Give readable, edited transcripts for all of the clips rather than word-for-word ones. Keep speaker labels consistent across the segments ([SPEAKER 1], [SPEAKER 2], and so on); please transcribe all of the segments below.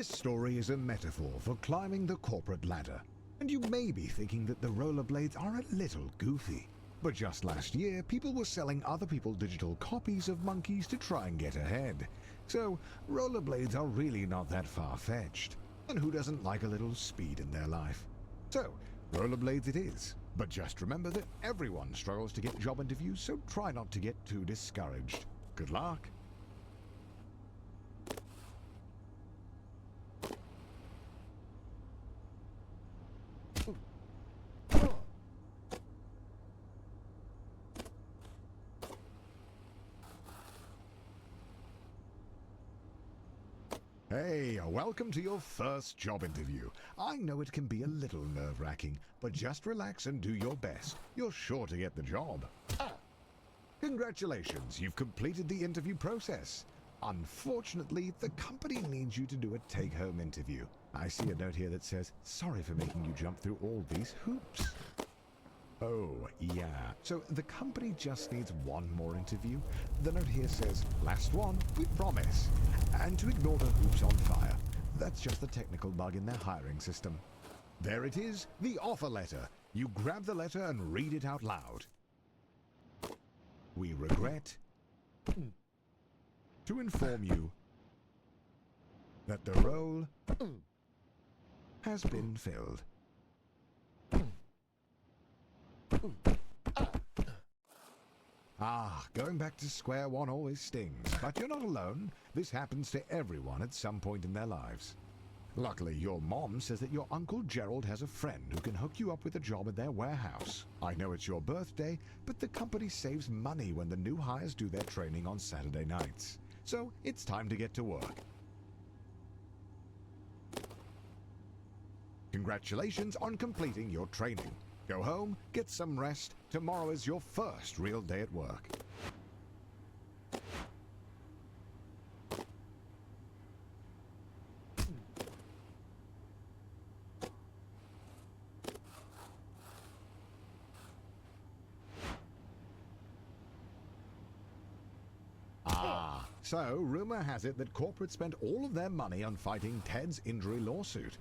[SPEAKER 1] This story is a metaphor for climbing the corporate ladder, and you may be thinking that the rollerblades are a little goofy. But just last year, people were selling other people digital copies of monkeys to try and get ahead. So, rollerblades are really not that far-fetched. And who doesn't like a little speed in their life? So, rollerblades it is. But just remember that everyone struggles to get job interviews, so try not to get too discouraged. Good luck! Hey, welcome to your first job interview. I know it can be a little nerve-wracking, but just relax and do your best. You're sure to get the job. Congratulations, you've completed the interview process. Unfortunately, the company needs you to do a take-home interview. I see a note here that says, "Sorry for making you jump through all these hoops." Oh, yeah. So the company just needs one more interview. The note here says, "Last one, we promise." And to ignore the hoops on fire. That's just a technical bug in their hiring system. There it is, the offer letter. You grab the letter and read it out loud. We regret to inform you that the role has been filled. Going back to square one always stings, but you're not alone. This happens to everyone at some point in their lives. Luckily, your mom says that your Uncle Gerald has a friend who can hook you up with a job at their warehouse. I know it's your birthday, but the company saves money when the new hires do their training on Saturday nights. So it's time to get to work. Congratulations on completing your training. Go home, get some rest. Tomorrow is your first real day at work. So, rumor has it that corporate spent all of their money on fighting Ted's injury lawsuit.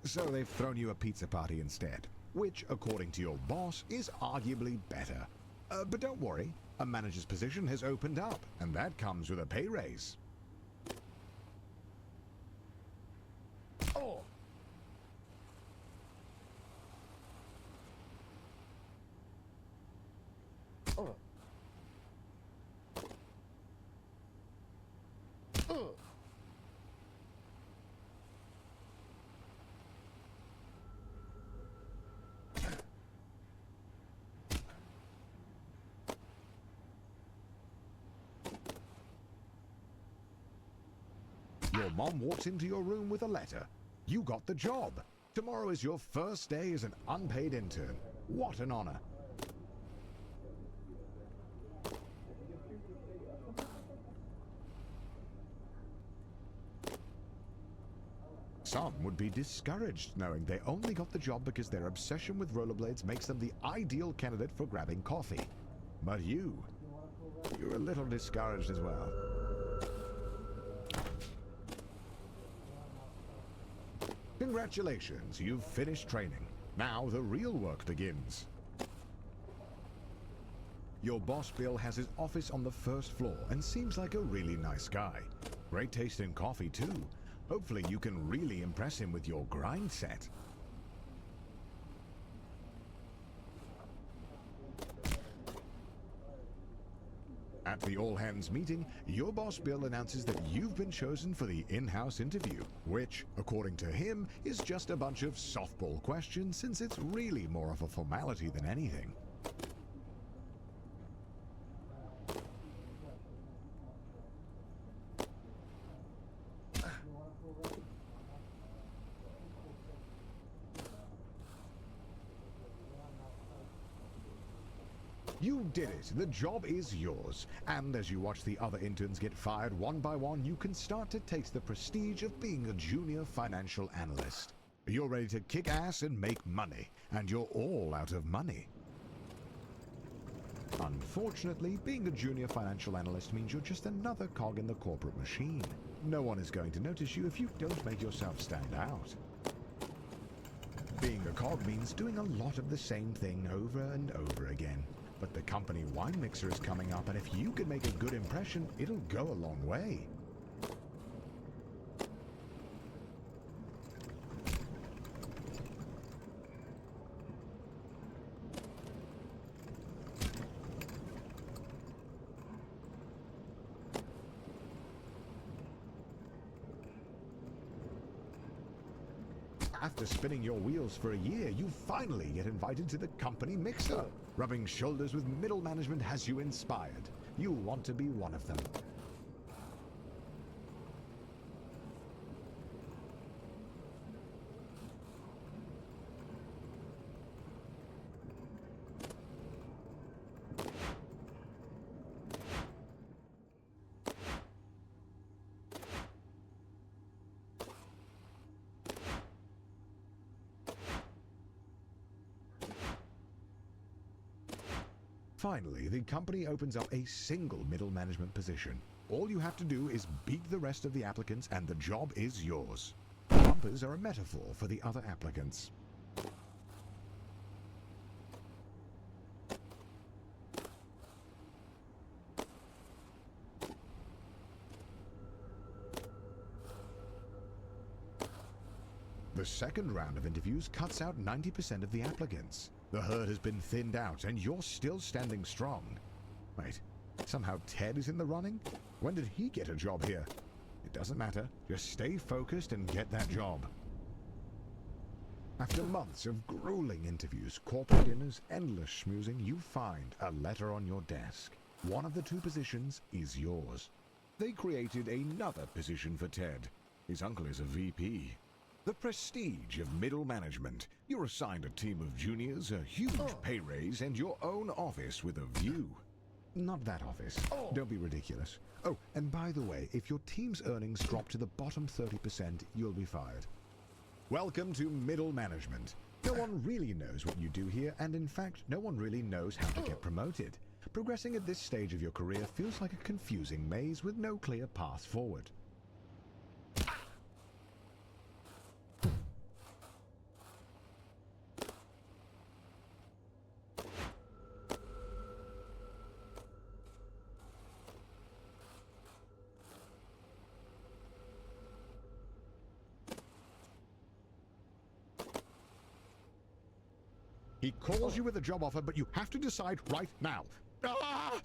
[SPEAKER 1] So they've thrown you a pizza party instead, which, according to your boss, is arguably better. But don't worry, a manager's position has opened up, and that comes with a pay raise. Your mom walks into your room with a letter. You got the job. Tomorrow is your first day as an unpaid intern. What an honor. Some would be discouraged knowing they only got the job because their obsession with rollerblades makes them the ideal candidate for grabbing coffee. But you're a little discouraged as well. Congratulations, you've finished training. Now the real work begins. Your boss Bill has his office on the first floor and seems like a really nice guy. Great taste in coffee too. Hopefully you can really impress him with your grind set. At the all-hands meeting, your boss Bill announces that you've been chosen for the in-house interview, which, according to him, is just a bunch of softball questions since it's really more of a formality than anything. You did it. The job is yours. And as you watch the other interns get fired one by one, you can start to taste the prestige of being a junior financial analyst. You're ready to kick ass and make money, and you're all out of money. Unfortunately, being a junior financial analyst means you're just another cog in the corporate machine. no one is going to notice you if you don't make yourself stand out. Being a cog means doing a lot of the same thing over and over again. But the company wine mixer is coming up, and if you can make a good impression, it'll go a long way. After spinning your wheels for a year, you finally get invited to the company mixer. Rubbing shoulders with middle management has you inspired. You want to be one of them. Finally, the company opens up a single middle management position. All you have to do is beat the rest of the applicants and the job is yours. Bumpers are a metaphor for the other applicants. The second round of interviews cuts out 90% of the applicants. The herd has been thinned out, and you're still standing strong. Wait, somehow Ted is in the running? When did he get a job here? It doesn't matter. Just stay focused and get that job. After months of grueling interviews, corporate dinners, endless schmoozing, you find a letter on your desk. One of the two positions is yours. They created another position for Ted. His uncle is a VP. The prestige of middle management. You're assigned a team of juniors, a huge pay raise, and your own office with a view. Not that office. Don't be ridiculous. Oh, and by the way, if your team's earnings drop to the bottom 30%, you'll be fired. Welcome to middle management. No one really knows what you do here, and in fact, no one really knows how to get promoted. Progressing at this stage of your career feels like a confusing maze with no clear path forward. He calls you with a job offer, but you have to decide right now. Ah!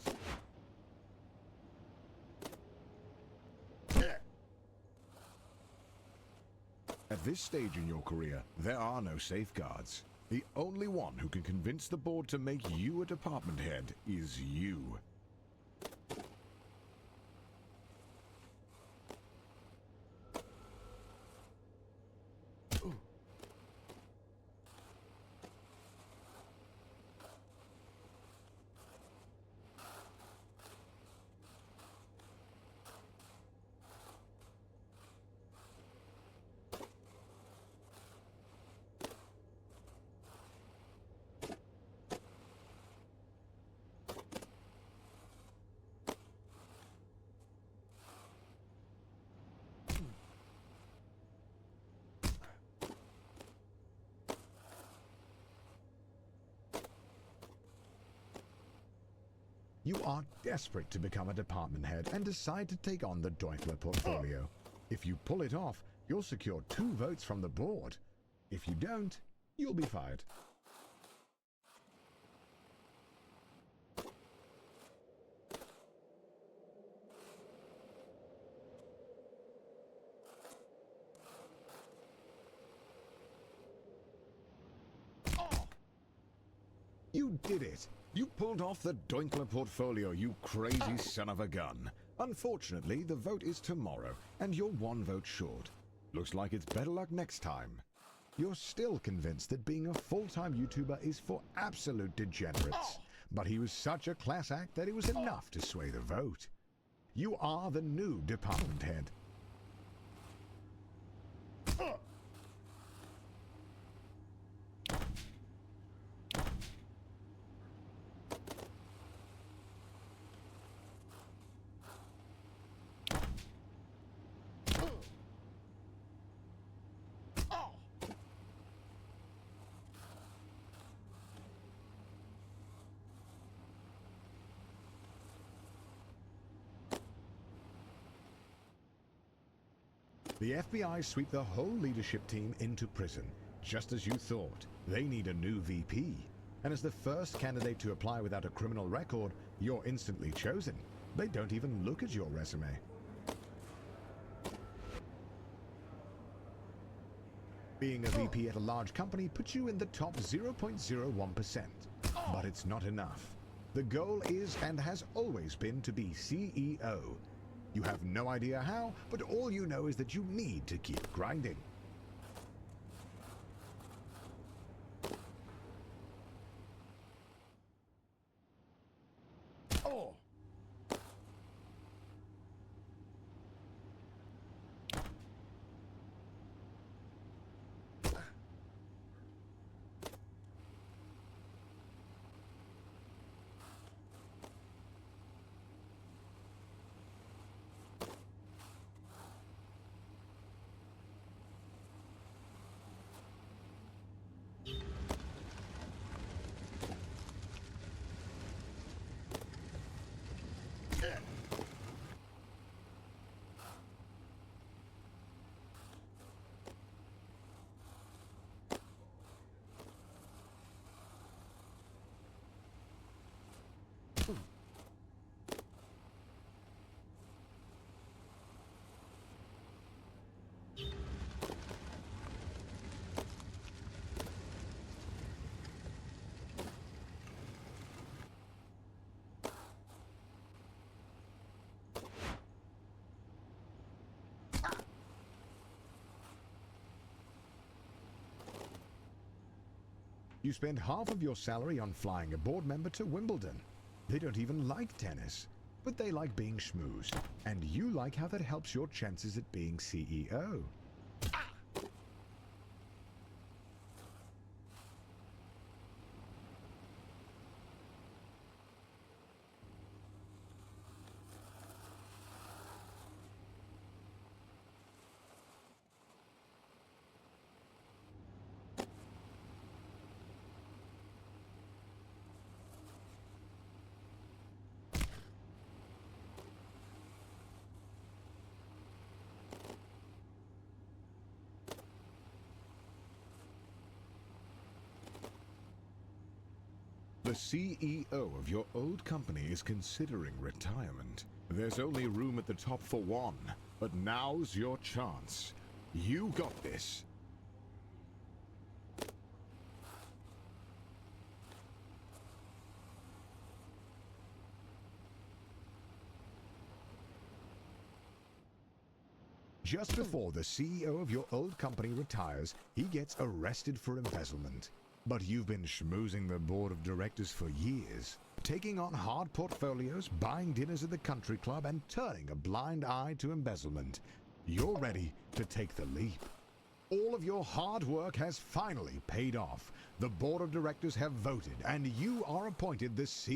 [SPEAKER 1] At this stage in your career, there are no safeguards. The only one who can convince the board to make you a department head is you. You are desperate to become a department head and decide to take on the Deutler portfolio. If you pull it off, you'll secure 2 votes from the board. If you don't, you'll be fired. You did it! You pulled off the Deutler portfolio, you crazy son of a gun. Unfortunately, the vote is tomorrow, and you're 1 vote short. Looks like it's better luck next time. You're still convinced that being a full-time YouTuber is for absolute degenerates. But he was such a class act that it was enough to sway the vote. You are the new department head. The FBI sweep the whole leadership team into prison, just as you thought. They need a new VP. And as the first candidate to apply without a criminal record, you're instantly chosen. They don't even look at your resume. Being a VP at a large company puts you in the top 0.01%. But it's not enough. The goal is and has always been to be CEO. You have no idea how, but all you know is that you need to keep grinding. Oh! You spend half of your salary on flying a board member to Wimbledon. They don't even like tennis, but they like being schmoozed. And you like how that helps your chances at being CEO. The CEO of your old company is considering retirement. There's only room at the top for one, but now's your chance. You got this. Just before the CEO of your old company retires, he gets arrested for embezzlement. But you've been schmoozing the board of directors for years, taking on hard portfolios, buying dinners at the country club, and turning a blind eye to embezzlement. You're ready to take the leap. All of your hard work has finally paid off. The board of directors have voted, and you are appointed the CEO.